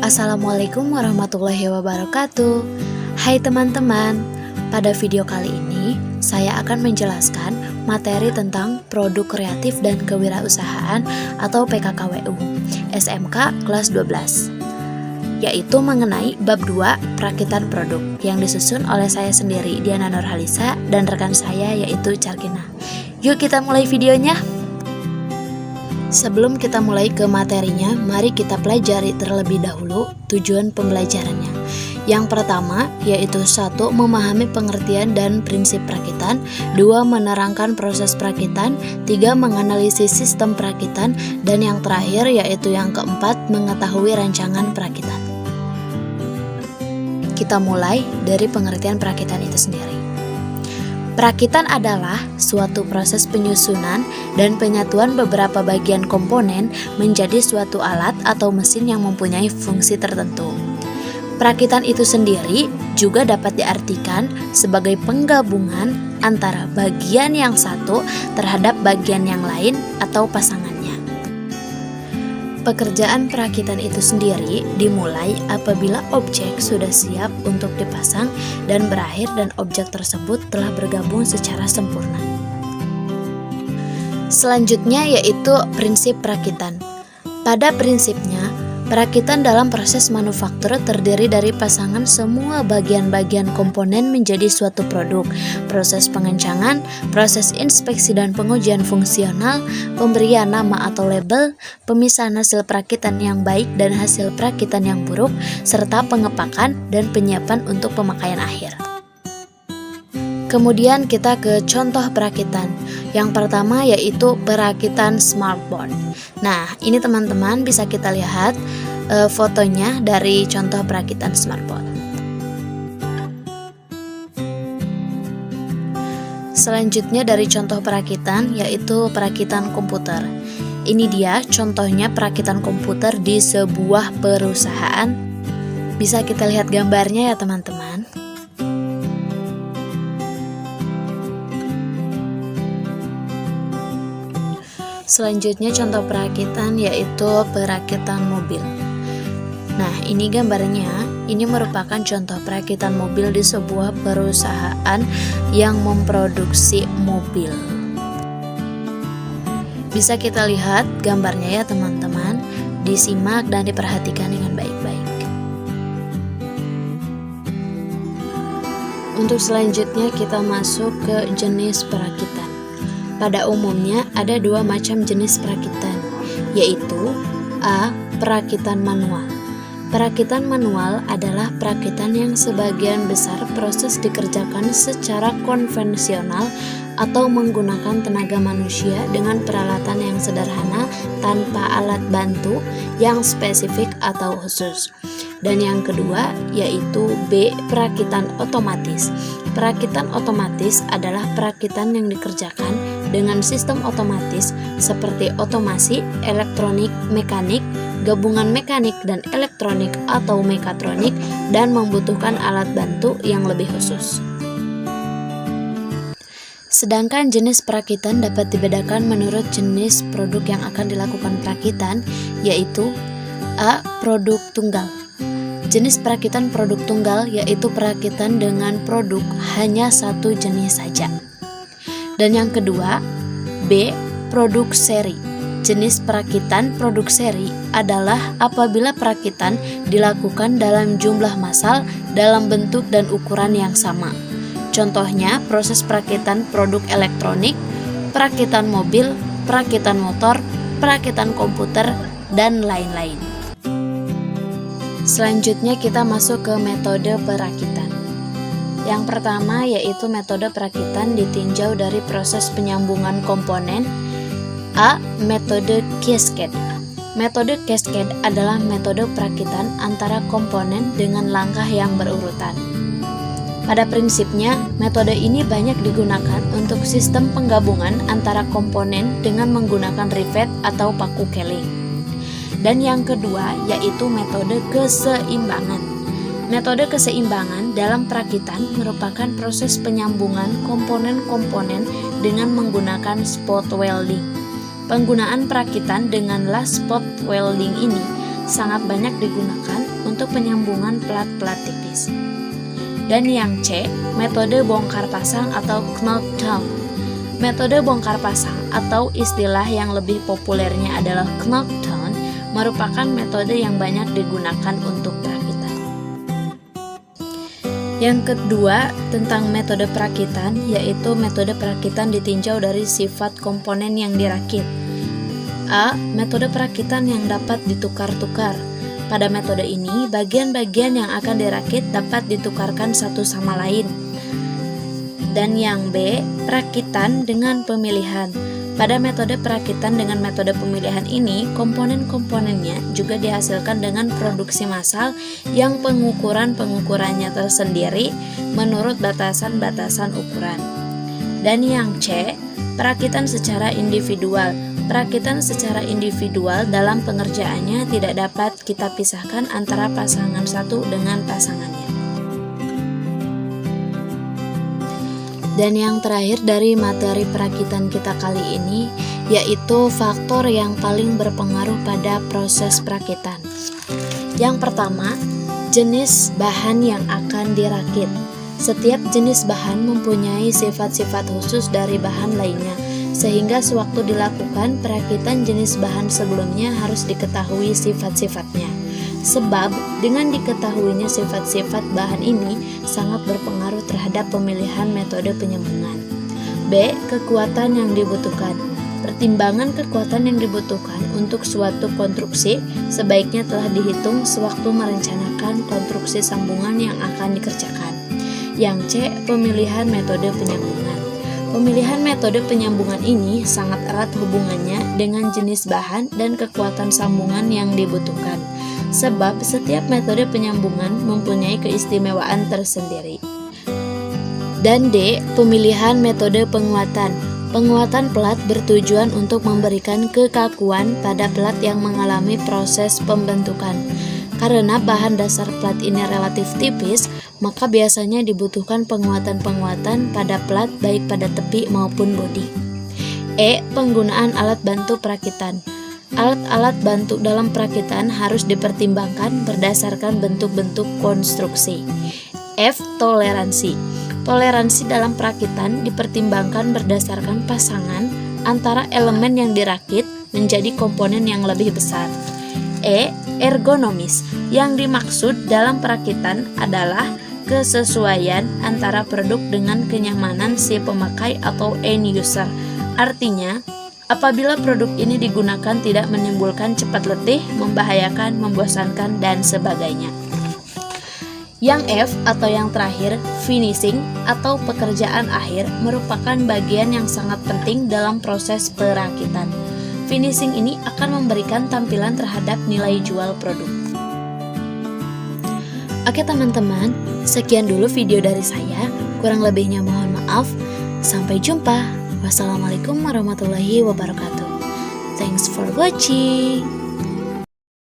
Assalamualaikum warahmatullahi wabarakatuh. Hai teman-teman, pada video kali ini saya akan menjelaskan materi tentang produk kreatif dan kewirausahaan atau PKKWU SMK kelas 12, yaitu mengenai bab 2 perakitan produk yang disusun oleh saya sendiri, Diana Nurhalisa, dan rekan saya yaitu Carkina. Yuk kita mulai videonya. Sebelum kita mulai ke materinya, mari kita pelajari terlebih dahulu tujuan pembelajarannya. Yang pertama yaitu 1. Memahami pengertian dan prinsip perakitan, 2. Menerangkan proses perakitan, 3. Menganalisis sistem perakitan, dan yang terakhir yaitu yang keempat, mengetahui rancangan perakitan. Kita mulai dari pengertian perakitan itu sendiri. Perakitan adalah suatu proses penyusunan dan penyatuan beberapa bagian komponen menjadi suatu alat atau mesin yang mempunyai fungsi tertentu. Perakitan itu sendiri juga dapat diartikan sebagai penggabungan antara bagian yang satu terhadap bagian yang lain atau pasangannya. Pekerjaan perakitan itu sendiri dimulai apabila objek sudah siap untuk dipasang dan berakhir dan objek tersebut telah bergabung secara sempurna. Selanjutnya yaitu prinsip perakitan. Pada prinsipnya, perakitan dalam proses manufaktur terdiri dari pasangan semua bagian-bagian komponen menjadi suatu produk, proses pengencangan, proses inspeksi dan pengujian fungsional, pemberian nama atau label, pemisahan hasil perakitan yang baik dan hasil perakitan yang buruk, serta pengepakan dan penyiapan untuk pemakaian akhir. Kemudian kita ke contoh perakitan. Yang pertama yaitu perakitan smartboard. Nah, ini teman-teman bisa kita lihat fotonya dari contoh perakitan smartboard. Selanjutnya dari contoh perakitan yaitu perakitan komputer. Ini dia contohnya perakitan komputer di sebuah perusahaan. Bisa kita lihat gambarnya ya teman-teman. Selanjutnya contoh perakitan yaitu perakitan mobil. Nah, ini gambarnya. Ini merupakan contoh perakitan mobil di sebuah perusahaan yang memproduksi mobil. Bisa kita lihat gambarnya ya teman-teman. Disimak dan diperhatikan dengan baik-baik. Untuk selanjutnya kita masuk ke jenis perakitan. Pada umumnya ada dua macam jenis perakitan, yaitu A. Perakitan manual. Perakitan manual adalah perakitan yang sebagian besar proses dikerjakan secara konvensional atau menggunakan tenaga manusia dengan peralatan yang sederhana tanpa alat bantu yang spesifik atau khusus. Dan yang kedua yaitu B. Perakitan otomatis. Perakitan otomatis adalah perakitan yang dikerjakan dengan sistem otomatis seperti otomasi, elektronik, mekanik, gabungan mekanik dan elektronik atau mekatronik, dan membutuhkan alat bantu yang lebih khusus. Sedangkan jenis perakitan dapat dibedakan menurut jenis produk yang akan dilakukan perakitan, yaitu A. Produk tunggal. Jenis perakitan produk tunggal yaitu perakitan dengan produk hanya satu jenis saja. Dan yang kedua, B. Produk seri. Jenis perakitan produk seri adalah apabila perakitan dilakukan dalam jumlah massal dalam bentuk dan ukuran yang sama. Contohnya proses perakitan produk elektronik, perakitan mobil, perakitan motor, perakitan komputer, dan lain-lain. Selanjutnya kita masuk ke metode perakitan. Yang pertama yaitu metode perakitan ditinjau dari proses penyambungan komponen. A. Metode cascade. Metode cascade adalah metode perakitan antara komponen dengan langkah yang berurutan. Pada prinsipnya, metode ini banyak digunakan untuk sistem penggabungan antara komponen dengan menggunakan rivet atau paku keling. Dan yang kedua yaitu metode keseimbangan. Metode keseimbangan dalam perakitan merupakan proses penyambungan komponen-komponen dengan menggunakan spot welding. Penggunaan perakitan dengan las spot welding ini sangat banyak digunakan untuk penyambungan pelat-pelat tipis. Dan yang C, metode bongkar pasang atau knockdown. Metode bongkar pasang atau istilah yang lebih populernya adalah knockdown merupakan metode yang banyak digunakan untuk perakitan. Yang kedua tentang metode perakitan yaitu metode perakitan ditinjau dari sifat komponen yang dirakit. A. Metode perakitan yang dapat ditukar-tukar. Pada metode ini, bagian-bagian yang akan dirakit dapat ditukarkan satu sama lain. Dan yang B, perakitan dengan pemilihan. Pada metode perakitan dengan metode pemilihan ini, komponen-komponennya juga dihasilkan dengan produksi massal yang pengukurannya tersendiri menurut batasan-batasan ukuran. Dan yang C, perakitan secara individual. Perakitan secara individual dalam pengerjaannya tidak dapat kita pisahkan antara pasangan satu dengan pasangannya. Dan yang terakhir dari materi perakitan kita kali ini yaitu faktor yang paling berpengaruh pada proses perakitan. Yang pertama, jenis bahan yang akan dirakit. Setiap jenis bahan mempunyai sifat-sifat khusus dari bahan lainnya, sehingga sewaktu dilakukan perakitan jenis bahan sebelumnya harus diketahui sifat-sifatnya. Sebab dengan diketahuinya sifat-sifat bahan ini sangat berpengaruh terhadap pemilihan metode penyambungan. B. Kekuatan yang dibutuhkan. Pertimbangan kekuatan yang dibutuhkan untuk suatu konstruksi sebaiknya telah dihitung sewaktu merencanakan konstruksi sambungan yang akan dikerjakan. Yang C. Pemilihan metode penyambungan. Pemilihan metode penyambungan ini sangat erat hubungannya dengan jenis bahan dan kekuatan sambungan yang dibutuhkan, sebab setiap metode penyambungan mempunyai keistimewaan tersendiri. Dan D. Pemilihan metode penguatan. Penguatan pelat bertujuan untuk memberikan kekakuan pada pelat yang mengalami proses pembentukan. Karena bahan dasar pelat ini relatif tipis, maka biasanya dibutuhkan penguatan-penguatan pada pelat baik pada tepi maupun bodi. E. Penggunaan alat bantu perakitan. Alat-alat bantu dalam perakitan harus dipertimbangkan berdasarkan bentuk-bentuk konstruksi. F. Toleransi. Toleransi dalam perakitan dipertimbangkan berdasarkan pasangan antara elemen yang dirakit menjadi komponen yang lebih besar. E. Ergonomis. Yang dimaksud dalam perakitan adalah kesesuaian antara produk dengan kenyamanan si pemakai atau end user. Artinya, apabila produk ini digunakan tidak menimbulkan cepat letih, membahayakan, membosankan, dan sebagainya. Yang F atau yang terakhir, finishing atau pekerjaan akhir merupakan bagian yang sangat penting dalam proses perakitan. Finishing ini akan memberikan tampilan terhadap nilai jual produk. Oke teman-teman, sekian dulu video dari saya. Kurang lebihnya mohon maaf. Sampai jumpa. Wassalamualaikum warahmatullahi wabarakatuh. Thanks for watching.